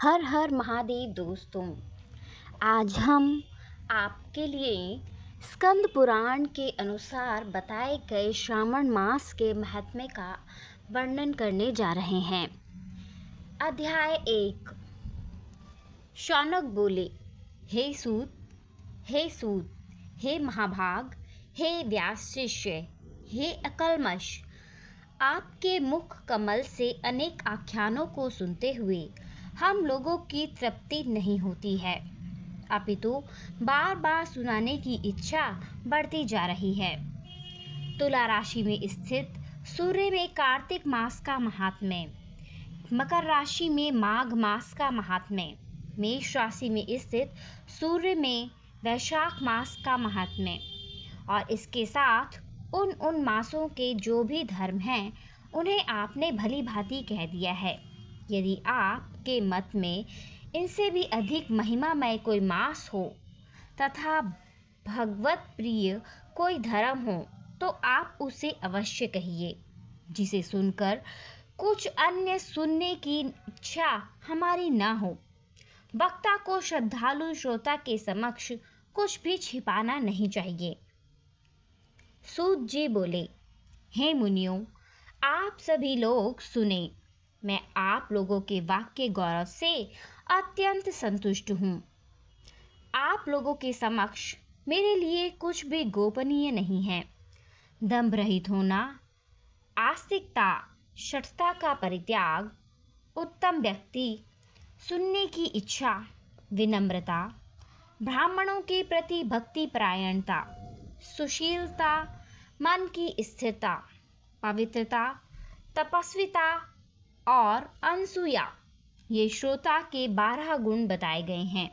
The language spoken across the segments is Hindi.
हर हर महादेव दोस्तों। आज हम आपके लिए स्कंद पुराण के अनुसार बताए गए श्रावण मास के महात्म्य का वर्णन करने जा रहे हैं। अध्याय 1। शौनक बोले, हे सूत, हे महाभाग, हे व्यास शिष्य, हे अकल्मष, आपके मुख कमल से अनेक आख्यानों को सुनते हुए हम लोगों की तृप्ति नहीं होती है, अपितु बार बार सुनाने की इच्छा बढ़ती जा रही है। तुला राशि में स्थित सूर्य में कार्तिक मास का महात्म्य, मकर राशि में माघ मास का महात्म्य, मेष राशि में स्थित सूर्य में वैशाख मास का महात्म्य और इसके साथ उन मासों के जो भी धर्म हैं उन्हें आपने भली भांति कह दिया है। यदि आपके मत में इनसे भी अधिक महिमामय कोई मास हो तथा भगवत प्रिय कोई धर्म हो तो आप उसे अवश्य कहिए, जिसे सुनकर कुछ अन्य सुनने की इच्छा हमारी न हो। वक्ता को श्रद्धालु श्रोता के समक्ष कुछ भी छिपाना नहीं चाहिए। सूत जी बोले, हे मुनियों, आप सभी लोग सुने। मैं आप लोगों के वाक्य गौरव से अत्यंत संतुष्ट हूँ। आप लोगों के समक्ष मेरे लिए कुछ भी गोपनीय नहीं है। दंभ रहित होना, आस्तिकता, शठता का परित्याग, उत्तम व्यक्ति, सुनने की इच्छा, विनम्रता, ब्राह्मणों के प्रति भक्ति परायणता, सुशीलता, मन की स्थिरता, पवित्रता, तपस्विता और अनसूया, ये श्रोता के 12 गुण बताए गए हैं।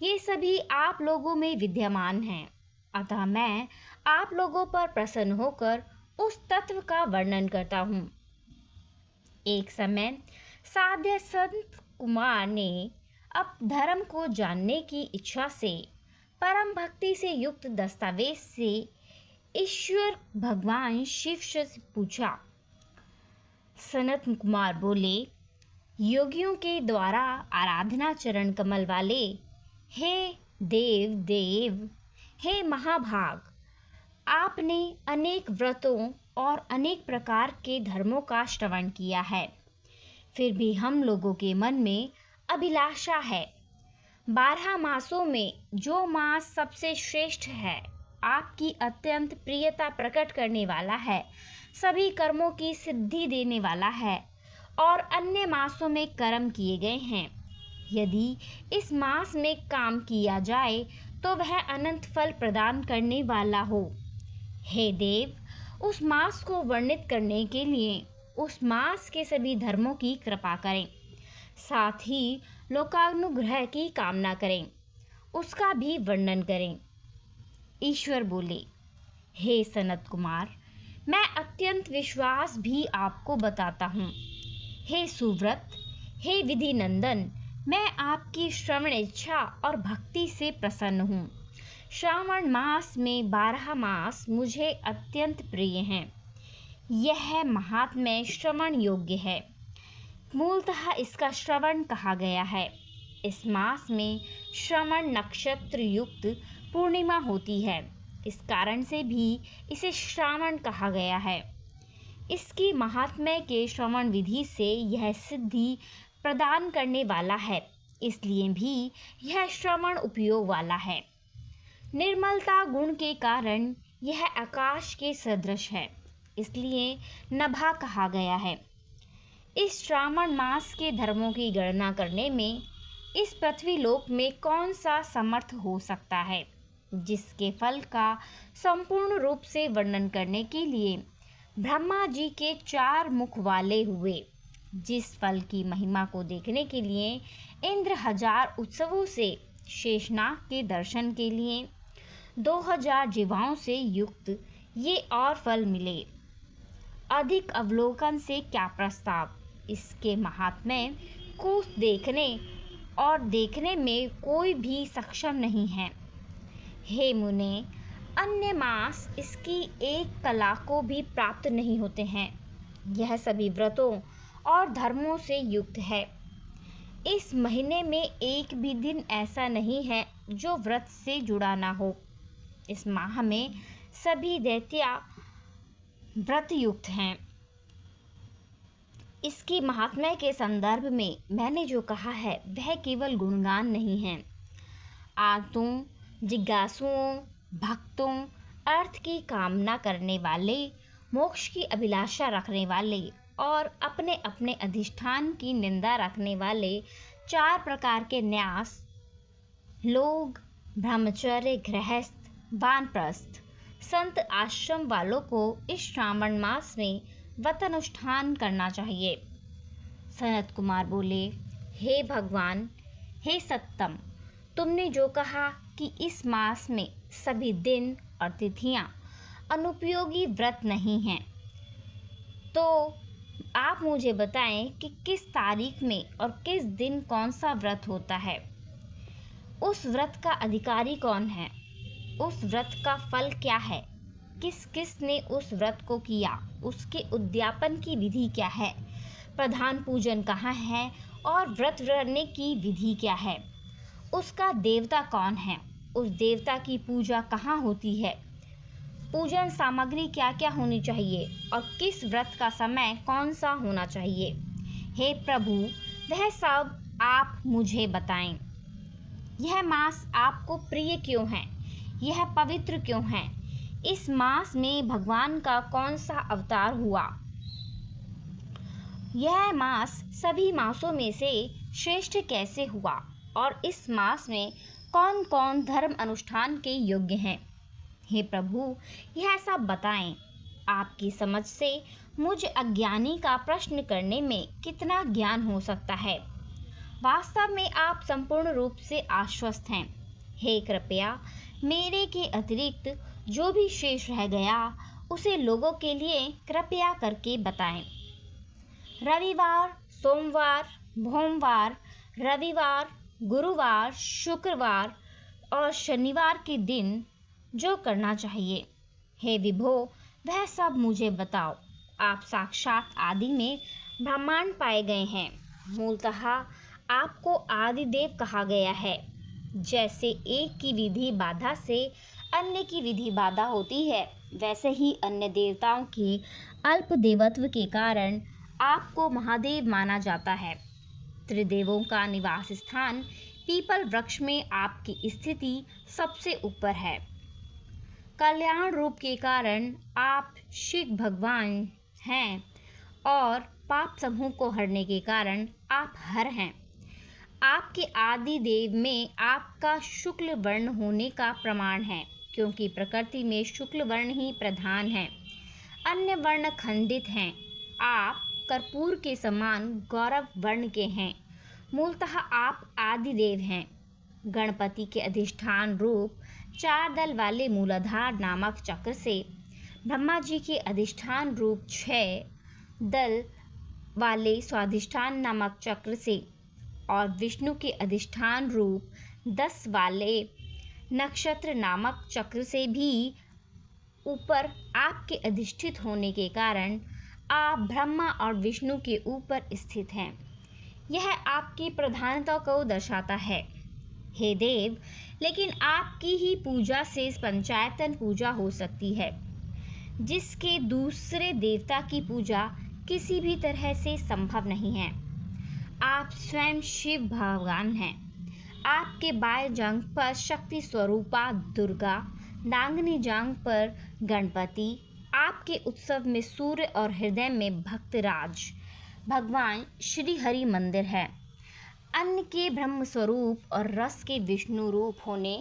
ये सभी आप लोगों में विद्यमान हैं, अतः मैं आप लोगों पर प्रसन्न होकर उस तत्व का वर्णन करता हूँ। एक समय साध्य संत कुमार ने अब धर्म को जानने की इच्छा से परम भक्ति से युक्त दस्तावेज से ईश्वर भगवान शिव से पूछा। सनत कुमार बोले, योगियों के द्वारा आराधना चरण कमल वाले हे देव, हे महाभाग, आपने अनेक व्रतों और अनेक प्रकार के धर्मों का श्रवण किया है, फिर भी हम लोगों के मन में अभिलाषा है। 12 मासों में जो मास सबसे श्रेष्ठ है, आपकी अत्यंत प्रियता प्रकट करने वाला है, सभी कर्मों की सिद्धि देने वाला है और अन्य मासों में कर्म किए गए हैं। यदि इस मास में काम किया जाए तो वह अनंत फल प्रदान करने वाला हो। हे देव, उस मास को वर्णित करने के लिए उस मास के सभी धर्मों की कृपा करें, साथ ही लोकानुग्रह की कामना करें, उसका भी वर्णन करें। ईश्वर बोले, हे सनत कुमार, मैं अत्यंत विश्वास भी आपको बताता हूँ। हे सुव्रत, हे विधि नंदन, मैं आपकी श्रवण इच्छा और भक्ति से प्रसन्न हूँ। श्रावण मास में 12 मास मुझे अत्यंत प्रिय हैं। यह महात्म्य श्रवण योग्य है। मूलतः इसका श्रवण कहा गया है। इस मास में श्रवण नक्षत्र युक्त पूर्णिमा होती है, इस कारण से भी इसे श्रावण कहा गया है। इसकी महात्म्य के श्रवण विधि से यह सिद्धि प्रदान करने वाला है, इसलिए भी यह श्रवण उपयोग वाला है। निर्मलता गुण के कारण यह आकाश के सदृश है, इसलिए नभा कहा गया है। इस श्रावण मास के धर्मों की गणना करने में इस पृथ्वी लोक में कौन सा समर्थ हो सकता है, जिसके फल का संपूर्ण रूप से वर्णन करने के लिए ब्रह्मा जी के 4 मुख वाले हुए। जिस फल की महिमा को देखने के लिए इंद्र 1000 उत्सवों से शेषनाग के दर्शन के लिए 2000 जीवाओं से युक्त ये और फल मिले। अधिक अवलोकन से क्या प्रस्ताव। इसके महात्म्य को देखने में कोई भी सक्षम नहीं है। हे मुने, अन्य मास इसकी एक कला को भी प्राप्त नहीं होते हैं। यह सभी व्रतों और धर्मों से युक्त है। इस महीने में एक भी दिन ऐसा नहीं है जो व्रत से जुड़ा ना हो। इस माह में सभी दैत्य व्रत युक्त हैं। इसकी महात्म्य के संदर्भ में मैंने जो कहा है वह केवल गुणगान नहीं है। आर्तों, जिज्ञासुओं, भक्तों, अर्थ की कामना करने वाले, मोक्ष की अभिलाषा रखने वाले और अपने अपने अधिष्ठान की निंदा रखने वाले 4 प्रकार के न्यास लोग, ब्रह्मचर्य, गृहस्थ, वानप्रस्थ, संत आश्रम वालों को इस श्रावण मास में व्रत अनुष्ठान करना चाहिए। सनत कुमार बोले, हे भगवान, हे सत्तम, तुमने जो कहा कि इस मास में सभी दिन और तिथियां अनुपयोगी व्रत नहीं हैं, तो आप मुझे बताएं कि किस तारीख में और किस दिन कौन सा व्रत होता है। उस व्रत का अधिकारी कौन है? उस व्रत का फल क्या है? किस किस ने उस व्रत को किया? उसके उद्यापन की विधि क्या है? प्रधान पूजन कहाँ है और व्रत करने की विधि क्या है? उसका देवता कौन है? उस देवता की पूजा कहाँ होती है? पूजन सामग्री क्या क्या होनी चाहिए और किस व्रत का समय कौन सा होना चाहिए? हे प्रभु, वह सब आप मुझे बताएं। यह मास आपको प्रिय क्यों है? यह पवित्र क्यों है? इस मास में भगवान का कौन सा अवतार हुआ? यह मास सभी मासों में से श्रेष्ठ कैसे हुआ और इस मास में कौन कौन धर्म अनुष्ठान के योग्य हैं? हे प्रभु, यह सब बताएं। आपकी समझ से मुझ अज्ञानी का प्रश्न करने में कितना ज्ञान हो सकता है? वास्तव में आप संपूर्ण रूप से आश्वस्त हैं। हे कृपया मेरे के अतिरिक्त जो भी शेष रह गया उसे लोगों के लिए कृपया करके बताएं। रविवार, सोमवार, भोमवार, रविवार, गुरुवार, शुक्रवार और शनिवार के दिन जो करना चाहिए। हे विभो, वह सब मुझे बताओ। आप साक्षात आदि में ब्रह्मांड पाए गए हैं। मूलतः आपको आदिदेव कहा गया है। जैसे एक की विधि बाधा से अन्य की विधि बाधा होती है, वैसे ही अन्य देवताओं के अल्प देवत्व के कारण आपको महादेव माना जाता है। त्रिदेवों का निवास स्थान पीपल वृक्ष में आपकी स्थिति सबसे ऊपर है। कल्याण रूप के कारण आप शिव भगवान हैं और पाप समूह को हरने के कारण आप हर हैं। आपके आदि देव में आपका शुक्ल वर्ण होने का प्रमाण है, क्योंकि प्रकृति में शुक्ल वर्ण ही प्रधान है, अन्य वर्ण खंडित हैं। आप कर्पूर के समान गौरव वर्ण के हैं। मूलतः आप आदि देव हैं। गणपति के अधिष्ठान रूप 4 दल वाले मूलाधार नामक चक्र से, ब्रह्मा जी के अधिष्ठान रूप 6 दल वाले स्वाधिष्ठान नामक चक्र से और विष्णु के अधिष्ठान रूप 10 वाले नक्षत्र नामक चक्र से भी ऊपर आपके अधिष्ठित होने के कारण आप ब्रह्मा और विष्णु के ऊपर स्थित हैं। यह आपकी प्रधानता को दर्शाता है। हे देव, लेकिन आपकी ही पूजा से पंचायतन पूजा हो सकती है, जिसके दूसरे देवता की पूजा किसी भी तरह से संभव नहीं है। आप स्वयं शिव भगवान हैं। आपके बाएं जांघ पर शक्ति स्वरूपा दुर्गा, दाहिनी जांघ पर गणपति, आपके उत्सव में सूर्य और हृदय में भक्तराज भगवान श्री हरि मंदिर है। अन्न के ब्रह्म स्वरूप और रस के विष्णु रूप होने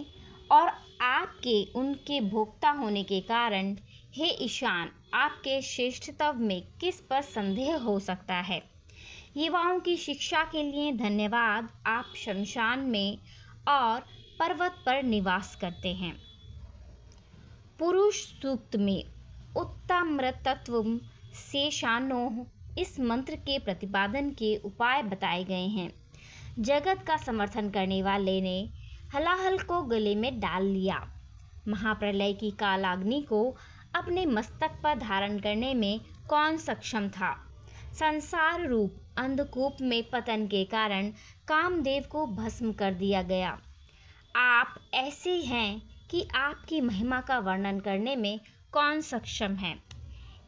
और आपके उनके भोक्ता होने के कारण, हे ईशान, आपके श्रेष्ठत्व में किस पर संदेह हो सकता है? युवाओं की शिक्षा के लिए धन्यवाद। आप शमशान में और पर्वत पर निवास करते हैं। पुरुष सूक्त में उत्तमृतत्व से शानोह इस मंत्र के प्रतिपादन के उपाय बताए गए हैं। जगत का समर्थन करने वाले ने हलाहल को गले में डाल लिया। महाप्रलय की कालाग्नि को अपने मस्तक पर धारण करने में कौन सक्षम था? संसार रूप अंधकूप में पतन के कारण कामदेव को भस्म कर दिया गया। आप ऐसे हैं कि आपकी महिमा का वर्णन करने में कौन सक्षम है।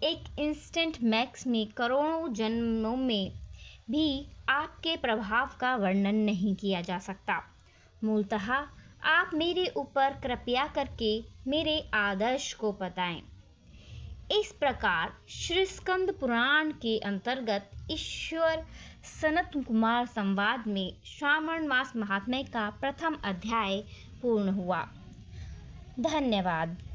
एक इंस्टेंट मैक्स में करोड़ों जन्मों में भी आपके प्रभाव का वर्णन नहीं किया जा सकता। मूलतः आप मेरे ऊपर कृपया करके मेरे आदर्श को बताएं। इस प्रकार श्री स्कंद पुराण के अंतर्गत ईश्वर सनत कुमार संवाद में श्रावण मास महात्म्य का प्रथम अध्याय पूर्ण हुआ। धन्यवाद।